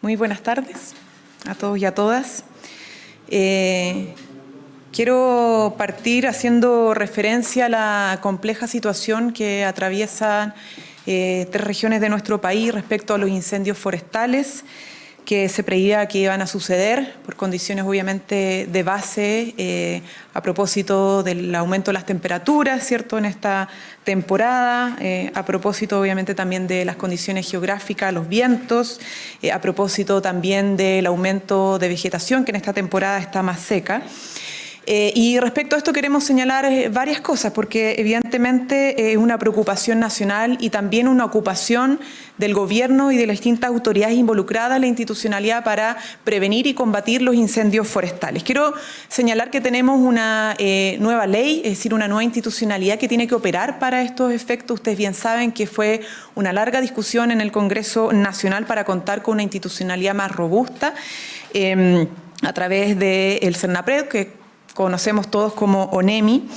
Muy buenas tardes a todos y a todas. Quiero partir haciendo referencia a la compleja situación que atraviesan tres regiones de nuestro país respecto a los incendios forestales que se preveía que iban a suceder por condiciones obviamente de base a propósito del aumento de las temperaturas, ¿cierto?, en esta temporada, a propósito obviamente también de las condiciones geográficas, los vientos, a propósito también del aumento de vegetación que en esta temporada está más seca. Y respecto a esto queremos señalar varias cosas, porque evidentemente es una preocupación nacional y también una ocupación del gobierno y de las distintas autoridades involucradas en la institucionalidad para prevenir y combatir los incendios forestales. Quiero señalar que tenemos una nueva ley, es decir, una nueva institucionalidad que tiene que operar para estos efectos. Ustedes bien saben que fue una larga discusión en el Congreso Nacional para contar con una institucionalidad más robusta a través del CERNAPRED, que conocemos todos como ONEMI.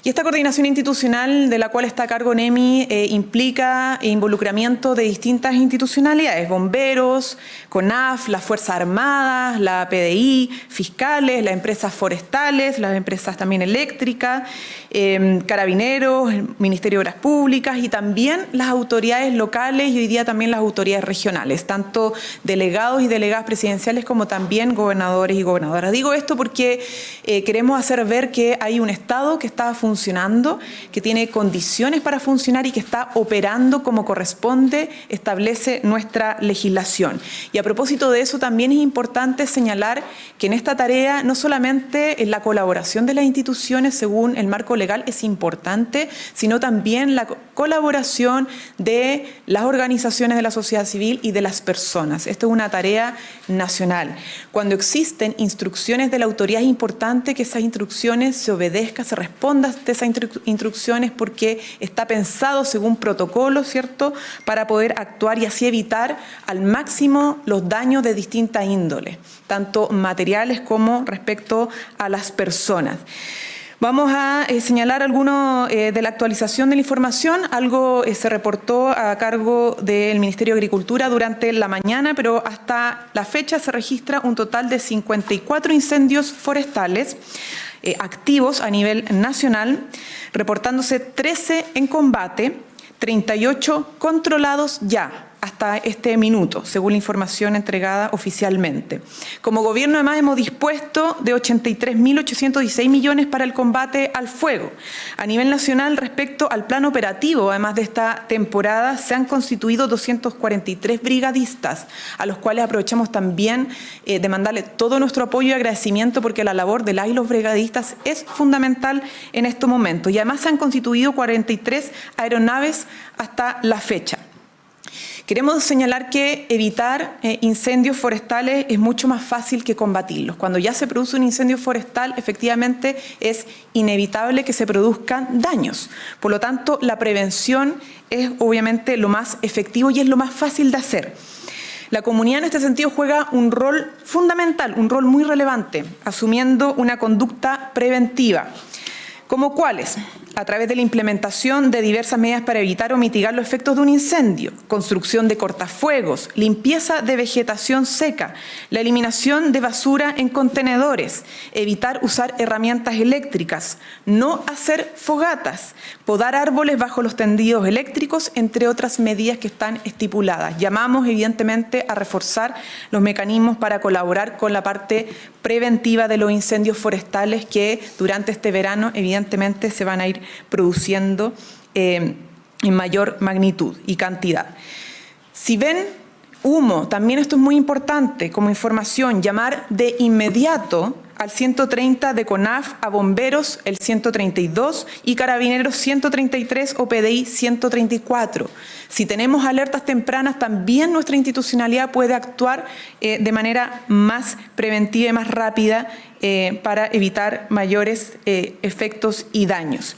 Y esta coordinación institucional de la cual está a cargo ONEMI implica involucramiento de distintas institucionalidades, bomberos, CONAF, las Fuerzas Armadas, la PDI, fiscales, las empresas forestales, las empresas también eléctricas, carabineros, el Ministerio de Obras Públicas y también las autoridades locales y hoy día también las autoridades regionales, tanto delegados y delegadas presidenciales como también gobernadores y gobernadoras. Digo esto porque queremos hacer ver que hay un Estado que está funcionando, que tiene condiciones para funcionar y que está operando como corresponde, establece nuestra legislación. Y a propósito de eso también es importante señalar que en esta tarea no solamente la colaboración de las instituciones según el marco legal es importante, sino también la colaboración de las organizaciones de la sociedad civil y de las personas. Esto es una tarea nacional. Cuando existen instrucciones de la autoridad es importante que esas instrucciones se obedezcan, se respondan de esas instrucciones porque está pensado según protocolo, ¿cierto?, para poder actuar y así evitar al máximo los daños de distintas índoles, tanto materiales como respecto a las personas. Vamos a señalar alguno de la actualización de la información. Algo se reportó a cargo del Ministerio de Agricultura durante la mañana, pero hasta la fecha se registra un total de 54 incendios forestales activos a nivel nacional, reportándose 13 en combate, 38 controlados ya hasta este minuto, según la información entregada oficialmente. Como gobierno, además, hemos dispuesto de 83.816 millones para el combate al fuego. A nivel nacional, respecto al plan operativo, además de esta temporada, se han constituido 243 brigadistas, a los cuales aprovechamos también de mandarle todo nuestro apoyo y agradecimiento porque la labor de las y los brigadistas es fundamental en estos momentos. Y además se han constituido 43 aeronaves hasta la fecha. Queremos señalar que evitar incendios forestales es mucho más fácil que combatirlos. Cuando ya se produce un incendio forestal, efectivamente es inevitable que se produzcan daños. Por lo tanto, la prevención es obviamente lo más efectivo y es lo más fácil de hacer. La comunidad en este sentido juega un rol fundamental, un rol muy relevante, asumiendo una conducta preventiva. ¿Como cuáles? A través de la implementación de diversas medidas para evitar o mitigar los efectos de un incendio, construcción de cortafuegos, limpieza de vegetación seca, la eliminación de basura en contenedores, evitar usar herramientas eléctricas, no hacer fogatas, podar árboles bajo los tendidos eléctricos, entre otras medidas que están estipuladas. Llamamos evidentemente a reforzar los mecanismos para colaborar con la parte preventiva de los incendios forestales que durante este verano evidentemente se van a ir produciendo en mayor magnitud y cantidad. Si ven humo, también esto es muy importante como información, llamar de inmediato al 130 de CONAF, a bomberos el 132 y carabineros 133 o PDI 134. Si tenemos alertas tempranas, también nuestra institucionalidad puede actuar de manera más preventiva y más rápida para evitar mayores efectos y daños.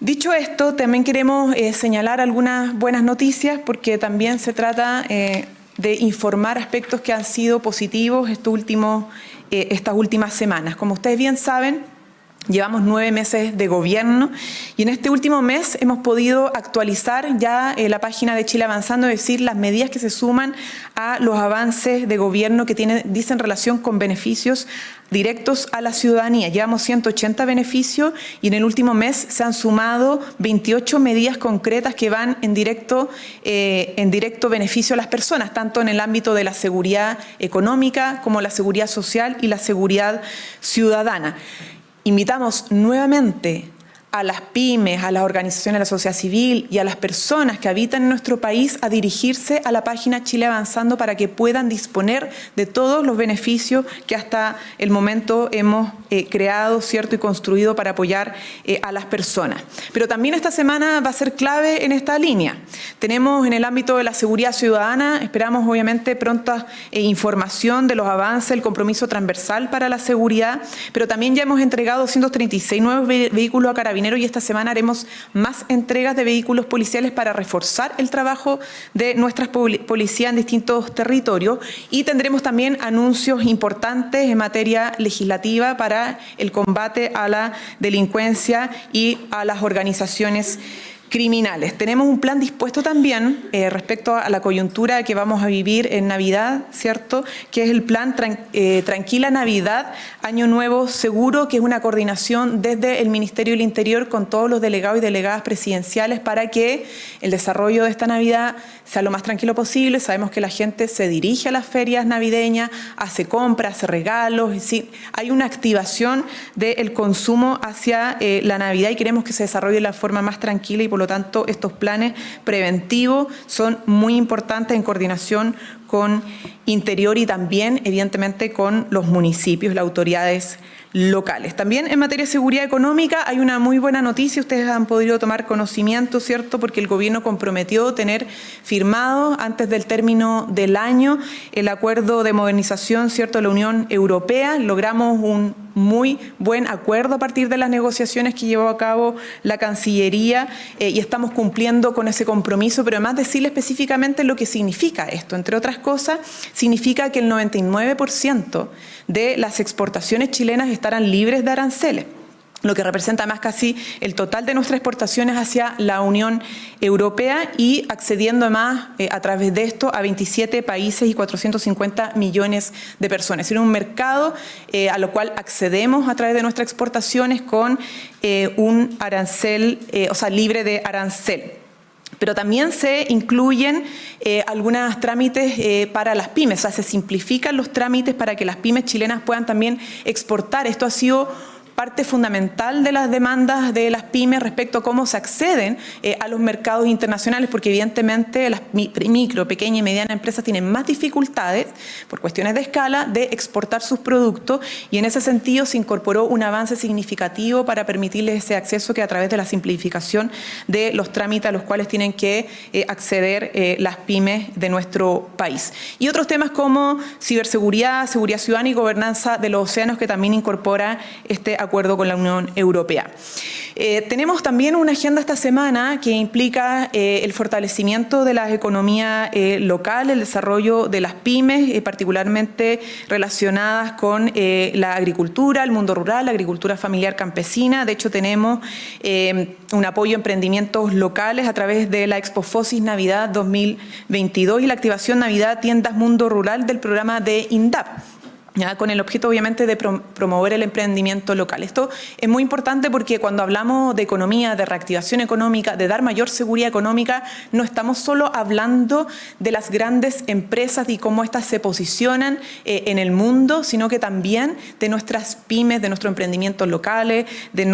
Dicho esto, también queremos señalar algunas buenas noticias porque también se trata de informar aspectos que han sido positivos estas últimas semanas. Como ustedes bien saben, Llevamos 9 meses de gobierno y en este último mes hemos podido actualizar ya la página de Chile Avanzando, es decir, las medidas que se suman a los avances de gobierno que dicen relación con beneficios directos a la ciudadanía. Llevamos 180 beneficios y en el último mes se han sumado 28 medidas concretas que van en directo beneficio a las personas, tanto en el ámbito de la seguridad económica como la seguridad social y la seguridad ciudadana. Invitamos nuevamente a las pymes, a las organizaciones de la sociedad civil y a las personas que habitan en nuestro país a dirigirse a la página Chile Avanzando para que puedan disponer de todos los beneficios que hasta el momento hemos creado, ¿cierto?, y construido para apoyar a las personas. Pero también esta semana va a ser clave en esta línea. Tenemos en el ámbito de la seguridad ciudadana, esperamos obviamente pronta información de los avances, el compromiso transversal para la seguridad, pero también ya hemos entregado 236 nuevos vehículos a Carabineros y esta semana haremos más entregas de vehículos policiales para reforzar el trabajo de nuestras policías en distintos territorios y tendremos también anuncios importantes en materia legislativa para el combate a la delincuencia y a las organizaciones criminales. Tenemos un plan dispuesto también respecto a la coyuntura que vamos a vivir en Navidad, ¿cierto?, que es el plan Tranquila Navidad, Año Nuevo Seguro, que es una coordinación desde el Ministerio del Interior con todos los delegados y delegadas presidenciales para que el desarrollo de esta Navidad sea lo más tranquilo posible. Sabemos que la gente se dirige a las ferias navideñas, hace compras, hace regalos, es decir, hay una activación del consumo hacia la Navidad y queremos que se desarrolle de la forma más tranquila y por lo tanto estos planes preventivos son muy importantes en coordinación con Interior y también evidentemente con los municipios, las autoridades locales. También en materia de seguridad económica hay una muy buena noticia, ustedes han podido tomar conocimiento, ¿cierto?, porque el gobierno comprometió tener firmado antes del término del año el acuerdo de modernización, ¿cierto?, de la Unión Europea. Logramos un muy buen acuerdo a partir de las negociaciones que llevó a cabo la Cancillería y estamos cumpliendo con ese compromiso, pero además decirle específicamente lo que significa esto. Entre otras cosas, significa que el 99% de las exportaciones chilenas estarán libres de aranceles, lo que representa más casi el total de nuestras exportaciones hacia la Unión Europea y accediendo más a través de esto a 27 países y 450 millones de personas. Es decir, un mercado a lo cual accedemos a través de nuestras exportaciones con un arancel, libre de arancel. Pero también se incluyen algunos trámites para las pymes, o sea, se simplifican los trámites para que las pymes chilenas puedan también exportar. Esto ha sido parte fundamental de las demandas de las pymes respecto a cómo se acceden a los mercados internacionales, porque evidentemente las micro, pequeñas y medianas empresas tienen más dificultades por cuestiones de escala de exportar sus productos y en ese sentido se incorporó un avance significativo para permitirles ese acceso que a través de la simplificación de los trámites a los cuales tienen que acceder las pymes de nuestro país. Y otros temas como ciberseguridad, seguridad ciudadana y gobernanza de los océanos que también incorpora este acuerdo con la Unión Europea. Tenemos también una agenda esta semana que implica el fortalecimiento de las economías locales, el desarrollo de las pymes, particularmente relacionadas con la agricultura, el mundo rural, la agricultura familiar campesina. De hecho, tenemos un apoyo a emprendimientos locales a través de la Expofosis Navidad 2022 y la activación Navidad Tiendas Mundo Rural del programa de INDAP. ¿Ya? Con el objeto obviamente de promover el emprendimiento local. Esto es muy importante porque cuando hablamos de economía, de reactivación económica, de dar mayor seguridad económica, no estamos solo hablando de las grandes empresas y cómo éstas se posicionan en el mundo, sino que también de nuestras pymes, de nuestros emprendimientos locales, de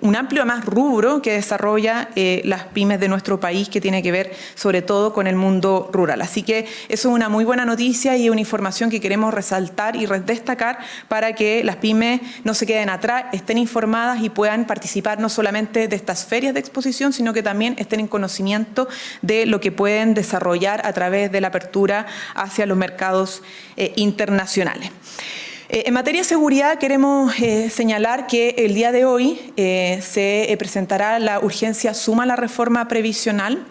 un amplio más rubro que desarrolla las pymes de nuestro país, que tiene que ver sobre todo con el mundo rural. Así que eso es una muy buena noticia y una información que queremos resaltar y destacar para que las pymes no se queden atrás, estén informadas y puedan participar no solamente de estas ferias de exposición, sino que también estén en conocimiento de lo que pueden desarrollar a través de la apertura hacia los mercados internacionales. En materia de seguridad queremos señalar que el día de hoy se presentará la urgencia suma a la reforma previsional.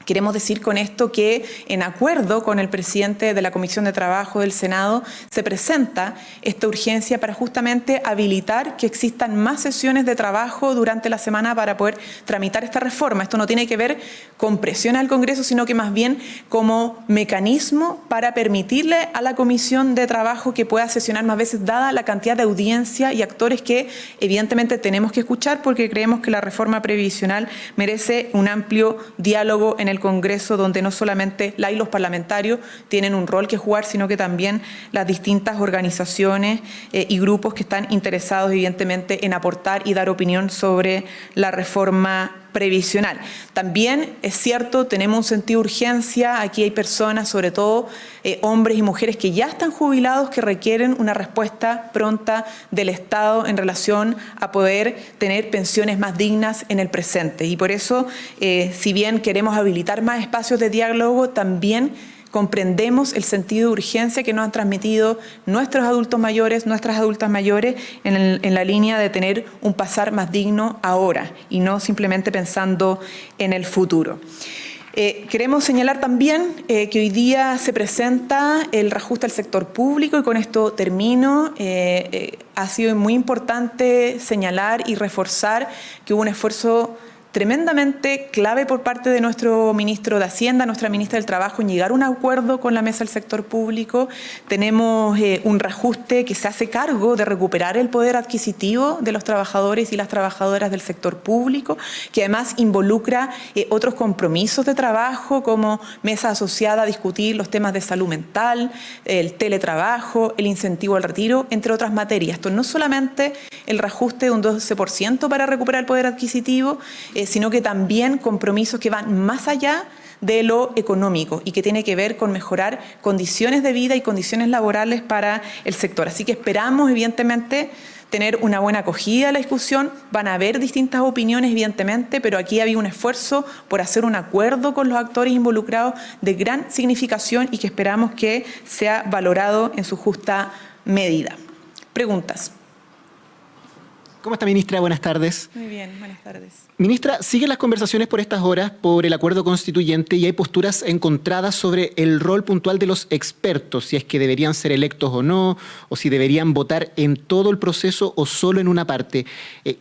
Queremos decir con esto que, en acuerdo con el presidente de la Comisión de Trabajo del Senado, se presenta esta urgencia para justamente habilitar que existan más sesiones de trabajo durante la semana para poder tramitar esta reforma. Esto no tiene que ver con presión al Congreso, sino que más bien como mecanismo para permitirle a la Comisión de Trabajo que pueda sesionar más veces, dada la cantidad de audiencia y actores que evidentemente tenemos que escuchar, porque creemos que la reforma previsional merece un amplio diálogo en el Congreso, donde no solamente la y los parlamentarios tienen un rol que jugar, sino que también las distintas organizaciones y grupos que están interesados evidentemente en aportar y dar opinión sobre la reforma previsional. También es cierto, tenemos un sentido de urgencia. Aquí hay personas, sobre todo hombres y mujeres que ya están jubilados, que requieren una respuesta pronta del Estado en relación a poder tener pensiones más dignas en el presente. Y por eso, si bien queremos habilitar más espacios de diálogo, también comprendemos el sentido de urgencia que nos han transmitido nuestros adultos mayores, nuestras adultas mayores, en la línea de tener un pasar más digno ahora y no simplemente pensando en el futuro. Queremos señalar también que hoy día se presenta el reajuste al sector público, y con esto termino. Ha sido muy importante señalar y reforzar que hubo un esfuerzo tremendamente clave por parte de nuestro ministro de Hacienda, nuestra ministra del Trabajo, en llegar a un acuerdo con la mesa del sector público. Tenemos un reajuste que se hace cargo de recuperar el poder adquisitivo de los trabajadores y las trabajadoras del sector público, que además involucra otros compromisos de trabajo, como mesa asociada a discutir los temas de salud mental, el teletrabajo, el incentivo al retiro, entre otras materias. Esto no solamente el reajuste de un 12% para recuperar el poder adquisitivo, sino que también compromisos que van más allá de lo económico y que tiene que ver con mejorar condiciones de vida y condiciones laborales para el sector. Así que esperamos, evidentemente, tener una buena acogida a la discusión. Van a haber distintas opiniones, evidentemente, pero aquí había un esfuerzo por hacer un acuerdo con los actores involucrados de gran significación y que esperamos que sea valorado en su justa medida. Preguntas. ¿Cómo está, ministra? Buenas tardes. Muy bien, buenas tardes. Ministra, siguen las conversaciones por estas horas por el acuerdo constituyente y hay posturas encontradas sobre el rol puntual de los expertos, si es que deberían ser electos o no, o si deberían votar en todo el proceso o solo en una parte.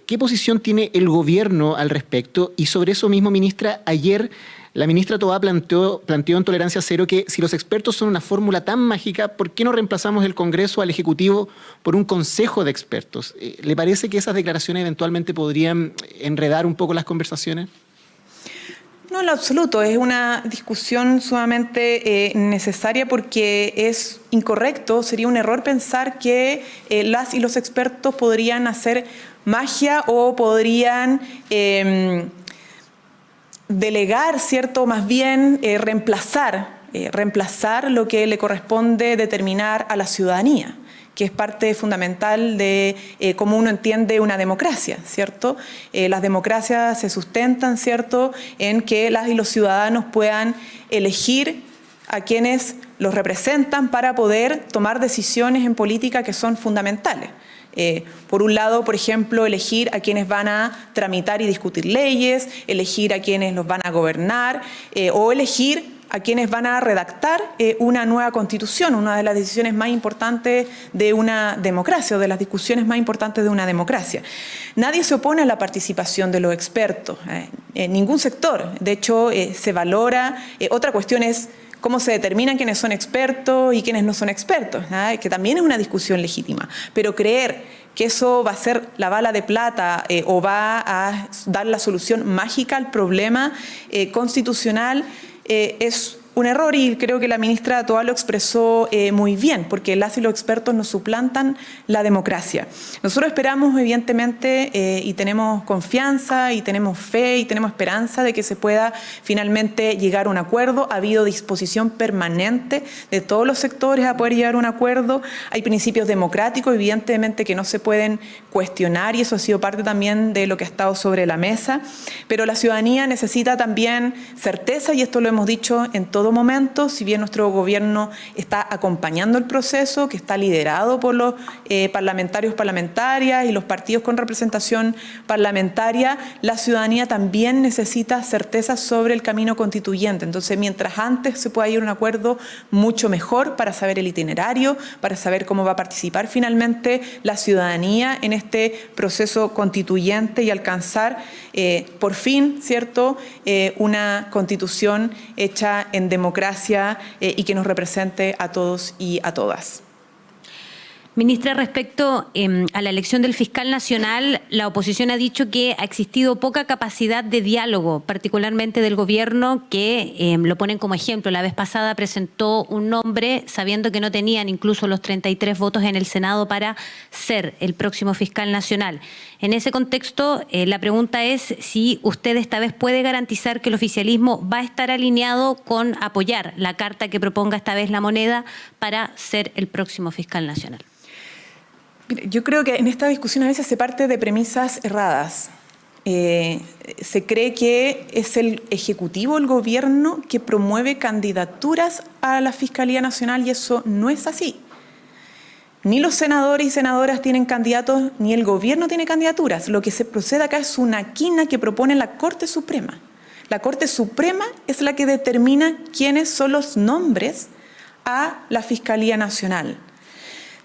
¿Qué posición tiene el gobierno al respecto? Y sobre eso mismo, ministra, ayer la ministra Toá planteó en Tolerancia Cero que si los expertos son una fórmula tan mágica, ¿por qué no reemplazamos el Congreso al Ejecutivo por un consejo de expertos? ¿Le parece que esas declaraciones eventualmente podrían enredar un poco las conversaciones? No, en lo absoluto. Es una discusión sumamente necesaria, porque es incorrecto, sería un error pensar que las y los expertos podrían hacer magia o podrían delegar, ¿cierto? Más bien reemplazar lo que le corresponde determinar a la ciudadanía, que es parte fundamental de cómo uno entiende una democracia, ¿cierto? Las democracias se sustentan, ¿cierto?, en que las y los ciudadanos puedan elegir a quienes los representan para poder tomar decisiones en política que son fundamentales. Por un lado, por ejemplo, elegir a quienes van a tramitar y discutir leyes, elegir a quienes los van a gobernar, o elegir a quienes van a redactar una nueva constitución, una de las decisiones más importantes de una democracia, o de las discusiones más importantes de una democracia. Nadie se opone a la participación de los expertos, en ningún sector. De hecho, se valora. Otra cuestión es cómo se determinan quiénes son expertos y quiénes no son expertos, que también es una discusión legítima. Pero creer que eso va a ser la bala de plata o va a dar la solución mágica al problema constitucional es un error, y creo que la ministra Toá lo expresó muy bien, porque las y los expertos nos suplantan la democracia. Nosotros esperamos, evidentemente, y tenemos confianza, y tenemos fe, y tenemos esperanza de que se pueda finalmente llegar a un acuerdo. Ha habido disposición permanente de todos los sectores a poder llegar a un acuerdo. Hay principios democráticos, evidentemente, que no se pueden cuestionar, y eso ha sido parte también de lo que ha estado sobre la mesa. Pero la ciudadanía necesita también certeza, y esto lo hemos dicho en todo todo momento, si bien nuestro gobierno está acompañando el proceso, que está liderado por los parlamentarias y los partidos con representación parlamentaria, la ciudadanía también necesita certeza sobre el camino constituyente. Entonces, mientras antes se pueda ir a un acuerdo, mucho mejor, para saber el itinerario, para saber cómo va a participar finalmente la ciudadanía en este proceso constituyente y alcanzar por fin, ¿cierto?, una constitución hecha en democracia y que nos represente a todos y a todas. Ministra, respecto a la elección del fiscal nacional, la oposición ha dicho que ha existido poca capacidad de diálogo, particularmente del gobierno, que lo ponen como ejemplo. La vez pasada presentó un nombre sabiendo que no tenían incluso los 33 votos en el Senado para ser el próximo fiscal nacional. En ese contexto, la pregunta es si usted esta vez puede garantizar que el oficialismo va a estar alineado con apoyar la carta que proponga esta vez la Moneda para ser el próximo fiscal nacional. Yo creo que en esta discusión a veces se parte de premisas erradas. Se cree que es el Ejecutivo, el Gobierno, que promueve candidaturas a la Fiscalía Nacional y eso no es así. Ni los senadores y senadoras tienen candidatos, ni el Gobierno tiene candidaturas. Lo que se procede acá es una quina que propone la Corte Suprema. La Corte Suprema es la que determina quiénes son los nombres a la Fiscalía Nacional.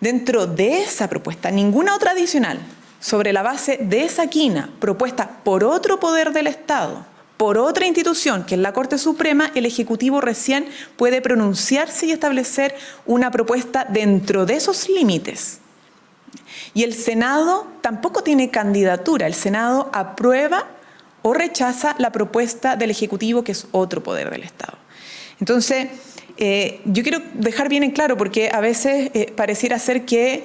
Dentro de esa propuesta, ninguna otra adicional, sobre la base de esa quina propuesta por otro poder del Estado, por otra institución, que es la Corte Suprema, el Ejecutivo recién puede pronunciarse y establecer una propuesta dentro de esos límites. Y el Senado tampoco tiene candidatura. El Senado aprueba o rechaza la propuesta del Ejecutivo, que es otro poder del Estado. Entonces, yo quiero dejar bien en claro, porque a veces pareciera ser que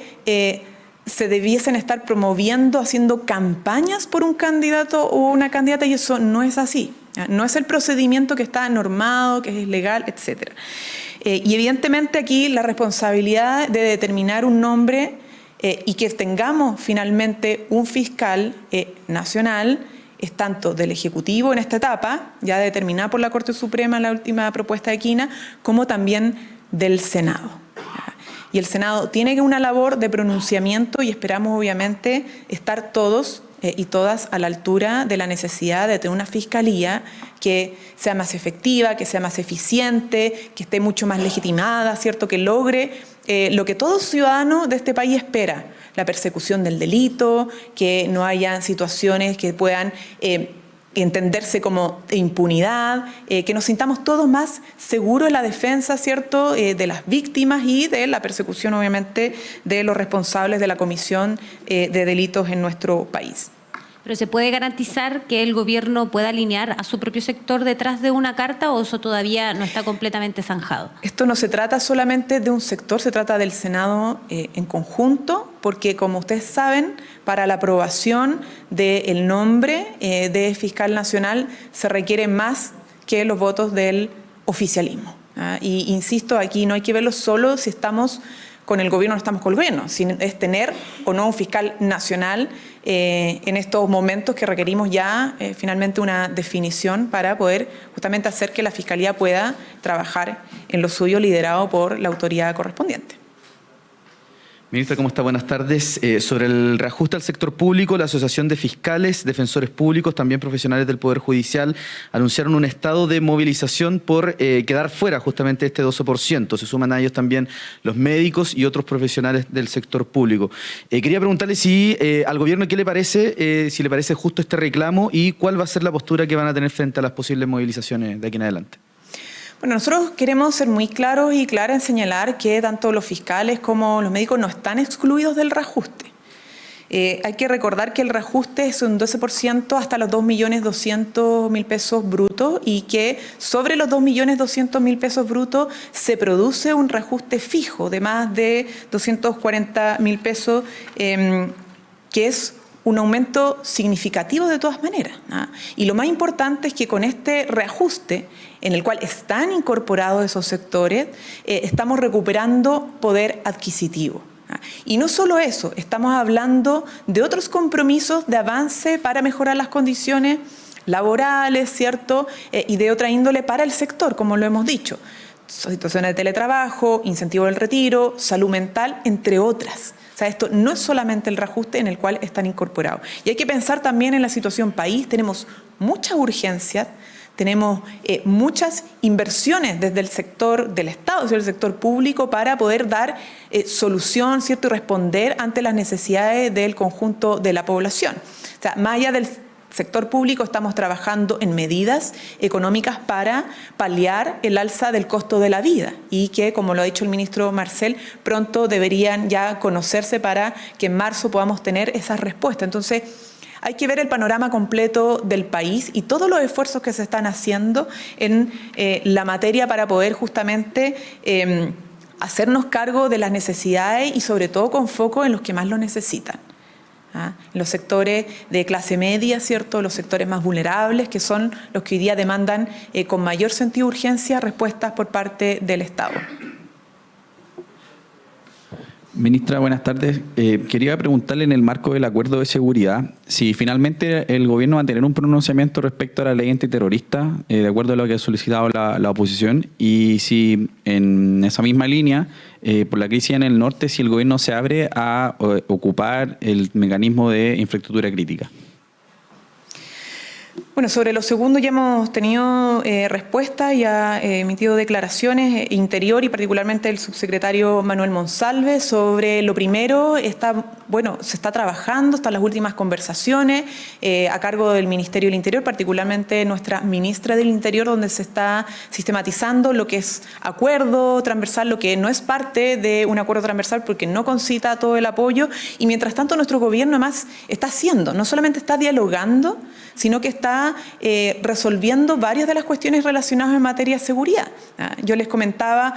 se debiesen estar promoviendo, haciendo campañas por un candidato o una candidata, y eso no es así. No es el procedimiento que está normado, que es legal, etc. Y evidentemente aquí la responsabilidad de determinar un nombre y que tengamos finalmente un fiscal nacional es tanto del Ejecutivo en esta etapa, ya determinada por la Corte Suprema en la última propuesta de quina, como también del Senado. Y el Senado tiene una labor de pronunciamiento y esperamos obviamente estar todos y todas a la altura de la necesidad de tener una fiscalía que sea más efectiva, que sea más eficiente, que esté mucho más legitimada, ¿cierto?, que logre lo que todo ciudadano de este país espera: la persecución del delito, que no haya situaciones que puedan entenderse como impunidad, que nos sintamos todos más seguros en la defensa, ¿cierto?, de las víctimas y de la persecución, obviamente, de los responsables de la comisión de delitos en nuestro país. ¿Pero se puede garantizar que el gobierno pueda alinear a su propio sector detrás de una carta o eso todavía no está completamente zanjado? Esto no se trata solamente de un sector, se trata del Senado en conjunto, porque como ustedes saben, para la aprobación del nombre de fiscal nacional se requiere más que los votos del oficialismo. Y insisto, aquí no hay que verlo solo si estamos con el gobierno o no estamos con el gobierno, es tener o no un fiscal nacional en estos momentos que requerimos ya finalmente una definición para poder justamente hacer que la Fiscalía pueda trabajar en lo suyo liderado por la autoridad correspondiente. Ministra, ¿cómo está? Buenas tardes. Sobre el reajuste al sector público, la Asociación de Fiscales, Defensores Públicos, también profesionales del Poder Judicial, anunciaron un estado de movilización por quedar fuera justamente este 12%. Se suman a ellos también los médicos y otros profesionales del sector público. Quería preguntarle si al gobierno qué le parece, si le parece justo este reclamo y cuál va a ser la postura que van a tener frente a las posibles movilizaciones de aquí en adelante. Bueno, nosotros queremos ser muy claros y claras en señalar que tanto los fiscales como los médicos no están excluidos del reajuste. Hay que recordar que el reajuste es un 12% hasta los 2.200.000 pesos brutos y que sobre los 2.200.000 pesos brutos se produce un reajuste fijo de más de 240.000 pesos, que es un aumento significativo de todas maneras. Y lo más importante es que con este reajuste, en el cual están incorporados esos sectores, estamos recuperando poder adquisitivo. Y no solo eso, estamos hablando de otros compromisos de avance para mejorar las condiciones laborales, ¿cierto? Y de otra índole para el sector, como lo hemos dicho. Situaciones de teletrabajo, incentivo del retiro, salud mental, entre otras. O sea, esto no es solamente el reajuste en el cual están incorporados. Y hay que pensar también en la situación país. Tenemos muchas urgencias, tenemos muchas inversiones desde el sector del Estado, desde el sector público, para poder dar solución, ¿cierto? Y responder ante las necesidades del conjunto de la población. O sea, más allá del sector público, estamos trabajando en medidas económicas para paliar el alza del costo de la vida y que, como lo ha dicho el ministro Marcel, pronto deberían ya conocerse para que en marzo podamos tener esas respuestas. Entonces, hay que ver el panorama completo del país y todos los esfuerzos que se están haciendo en la materia para poder justamente hacernos cargo de las necesidades y sobre todo con foco en los que más lo necesitan. En los sectores de clase media, ¿cierto? Los sectores más vulnerables, que son los que hoy día demandan con mayor sentido de urgencia respuestas por parte del Estado. Ministra, buenas tardes. Quería preguntarle, en el marco del acuerdo de seguridad, si finalmente el gobierno va a tener un pronunciamiento respecto a la ley antiterrorista, de acuerdo a lo que ha solicitado la oposición, y si en esa misma línea, por la crisis en el norte, si el gobierno se abre a ocupar el mecanismo de infraestructura crítica. Bueno, sobre lo segundo ya hemos tenido respuesta y ha emitido declaraciones Interior y particularmente el subsecretario Manuel Monsalve. Sobre lo primero, se está trabajando, están las últimas conversaciones a cargo del Ministerio del Interior, particularmente nuestra ministra del Interior, donde se está sistematizando lo que es acuerdo transversal, lo que no es parte de un acuerdo transversal porque no concita todo el apoyo. Y mientras tanto nuestro gobierno además está haciendo, no solamente está dialogando, sino que está resolviendo varias de las cuestiones relacionadas en materia de seguridad. Yo les comentaba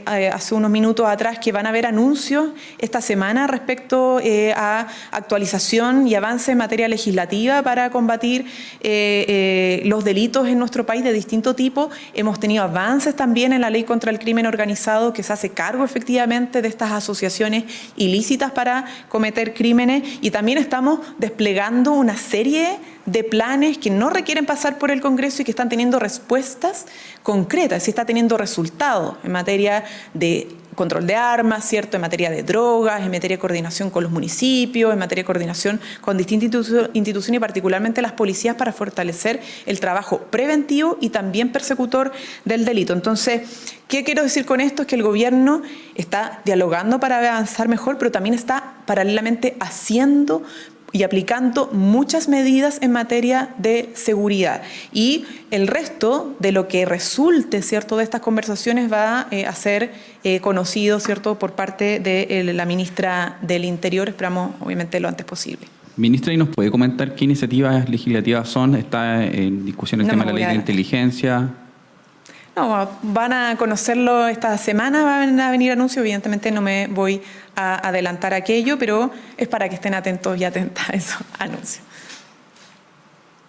hace unos minutos atrás que van a haber anuncios esta semana respecto a actualización y avance en materia legislativa para combatir los delitos en nuestro país de distinto tipo. Hemos tenido avances también en la ley contra el crimen organizado, que se hace cargo efectivamente de estas asociaciones ilícitas para cometer crímenes, y también estamos desplegando una serie de planes que no requieren pasar por el Congreso y que están teniendo respuestas concretas, y está teniendo resultados en materia de control de armas, ¿cierto? En materia de drogas, en materia de coordinación con los municipios, en materia de coordinación con distintas instituciones y particularmente las policías para fortalecer el trabajo preventivo y también persecutor del delito. Entonces, ¿qué quiero decir con esto? Es que el gobierno está dialogando para avanzar mejor, pero también está paralelamente haciendo y aplicando muchas medidas en materia de seguridad. Y el resto de lo que resulte, ¿cierto?, de estas conversaciones va a ser conocido, ¿cierto?, por parte de la ministra del Interior. Esperamos, obviamente, lo antes posible. Ministra, ¿y nos puede comentar qué iniciativas legislativas son? ¿Está en discusión el tema de la ley de inteligencia? No, van a conocerlo esta semana, van a venir anuncios. Evidentemente no me voy a adelantar aquello, pero es para que estén atentos y atentas a esos anuncios.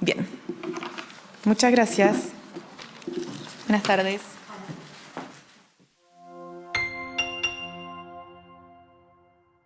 Bien. Muchas gracias. Buenas tardes.